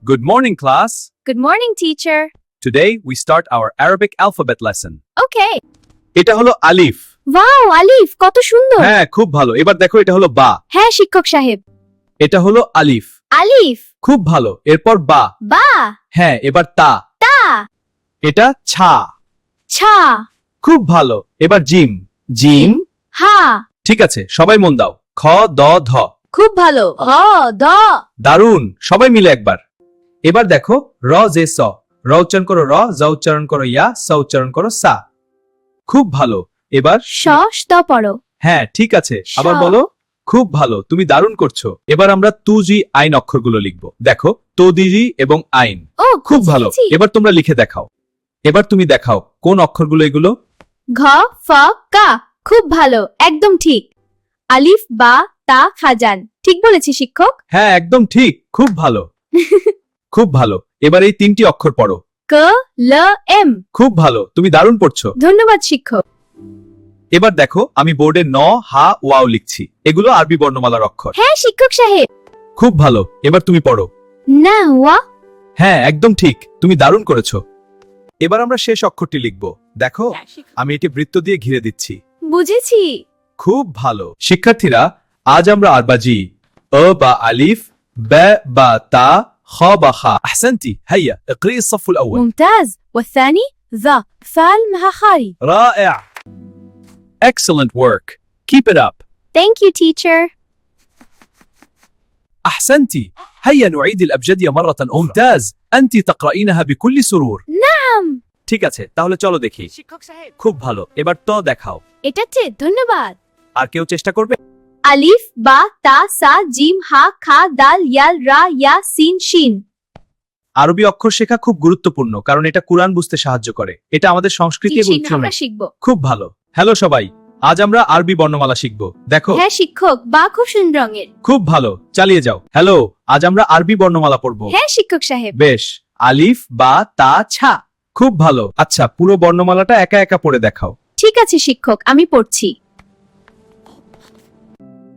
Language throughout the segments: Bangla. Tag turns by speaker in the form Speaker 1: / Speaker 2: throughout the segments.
Speaker 1: Good morning, class.
Speaker 2: Good morning, teacher.
Speaker 1: Today we start our Arabic alphabet lesson.
Speaker 2: Okay.
Speaker 1: এটা হলো আলিফ।
Speaker 2: Wow, আলিফ কত সুন্দর।
Speaker 1: হ্যাঁ, খুব ভালো। এবার দেখো এটা হলো বা।
Speaker 2: হ্যাঁ শিক্ষক সাহেব।
Speaker 1: এটা হলো আলিফ।
Speaker 2: আলিফ।
Speaker 1: খুব ভালো। এরপর বা।
Speaker 2: বা।
Speaker 1: হ্যাঁ, এবার তা।
Speaker 2: তা।
Speaker 1: এটা ছা।
Speaker 2: ছা।
Speaker 1: খুব ভালো। এবার জিম। জিম।
Speaker 2: হা।
Speaker 1: ঠিক আছে, সবাই মন দাও। খ দ ধ।
Speaker 2: খুব ভালো। হ দ।
Speaker 1: দারুণ, সবাই মিলে একবার। এবার দেখো র জে স। র উচ্চারণ করো র, জ উচ্চারণ করো ইয়া, স উচ্চারণ করো সা। খুব ভালো। এবার
Speaker 2: শ দ পড়ো।
Speaker 1: হ্যাঁ, ঠিক আছে।
Speaker 2: স।
Speaker 1: আবার বলো। খুব ভালো, তুমি দারুণ করছো। এবার আমরা তুজি আইন অক্ষরগুলো লিখবো। দেখো তদিজি এবং আইন।
Speaker 2: ও
Speaker 1: খুব ভালো। এবার তোমরা লিখে দেখাও। এবার তুমি দেখাও কোন অক্ষরগুলো এগুলো।
Speaker 2: ঘ ফ কা। খুব ভালো, একদম ঠিক। আলিফ বা তা খাজান। ঠিক বলেছি শিক্ষক?
Speaker 1: হ্যাঁ, একদম ঠিক। খুব ভালো। খুব ভালো। এবার এই তিনটি অক্ষর পড়ো।
Speaker 2: ক ল এম।
Speaker 1: খুব ভালো, তুমি দারুণ পড়ছো।
Speaker 2: ধন্যবাদ শিক্ষক।
Speaker 1: এবার দেখো আমি বোর্ডে ন হা ওয়াও লিখছি। এগুলো আরবি বর্ণমালার অক্ষর।
Speaker 2: হ্যাঁ শিক্ষক সাহেব।
Speaker 1: খুব ভালো। এবার তুমি পড়ো।
Speaker 2: না ওয়া।
Speaker 1: হ্যাঁ, একদম ঠিক। তুমি দারুণ করেছো। এবার আমরা শেষ অক্ষরটি লিখব। দেখো আমি এটি বৃত্ত দিয়ে ঘিরে দিচ্ছি।
Speaker 2: বুঝেছি।
Speaker 1: খুব ভালো। শিক্ষার্থীরা, আজ আমরা আরবাজি অ বা আলিফ, ব বা তা, খ বা খা। আহসানতি। হাইয়া اقرئي الصف الاول.
Speaker 2: ممتاز. والثاني ذا فال مع خالي.
Speaker 1: رائع. Excellent work. Keep it up.
Speaker 2: Thank you teacher.
Speaker 1: أحسنتِ. هيا نعيد الأبجدية مرة أخرى. ممتاز. أنتِ تقرأينها بكل سرور.
Speaker 2: নাম।
Speaker 1: ঠিক আছে, তাহলে চলো দেখি।
Speaker 2: শিক্ষক সাহেব।
Speaker 1: খুব ভালো। এবার তো দেখাও।
Speaker 2: এটাতে ধন্যবাদ।
Speaker 1: আর কেউ চেষ্টা করবে?
Speaker 2: আলিফ বা তা সা জিম হা খা দাল ইয়াল রা ইয়া সিন শিন।
Speaker 1: আরবি অক্ষর শেখা খুব গুরুত্বপূর্ণ কারণ এটা কুরআন বুঝতে সাহায্য করে। এটা আমাদের সংস্কৃতি এবং
Speaker 2: আমরা শিখব।
Speaker 1: খুব ভালো। হ্যালো সবাই, আজ আমরা আরবি বর্ণমালা শিখব। দেখো।
Speaker 2: হ্যাঁ শিক্ষক, বা খুব সুন্দর রঙের।
Speaker 1: খুব ভালো, চালিয়ে যাও। হ্যালো, আজ আমরা আরবি বর্ণমালা পড়ব।
Speaker 2: হ্যাঁ শিক্ষক সাহেব।
Speaker 1: বেশ। আলিফ বা তা ছা। খুব ভালো। আচ্ছা, পুরো বর্ণমালাটা একা একা পড়ে দেখাও।
Speaker 2: ঠিক আছে শিক্ষক, আমি পড়ছি।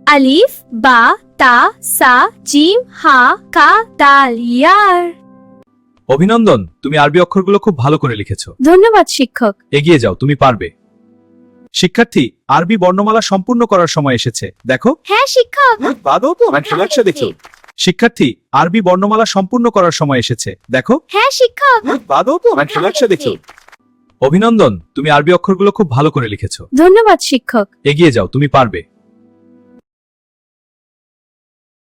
Speaker 2: আলিফ বা তা সা জিম হা কা দাল ইয়ার।
Speaker 1: অভিনন্দন, তুমি আরবি অক্ষরগুলো খুব ভালো করে লিখেছো।
Speaker 2: ধন্যবাদ শিক্ষক।
Speaker 1: এগিয়ে যাও, তুমি পারবে। শিক্ষার্থী, আরবি বর্ণমালা সম্পূর্ণ করার সময় এসেছে। দেখো।
Speaker 2: হ্যাঁ শিক্ষক।
Speaker 1: শিক্ষার্থী, আরবি বর্ণমালা সম্পূর্ণ করার সময় এসেছে। দেখো।
Speaker 2: হ্যাঁ শিক্ষক।
Speaker 1: অভিনন্দন, তুমি আরবি অক্ষরগুলো খুব ভালো করে লিখেছো।
Speaker 2: ধন্যবাদ শিক্ষক।
Speaker 1: এগিয়ে যাও, তুমি পারবে।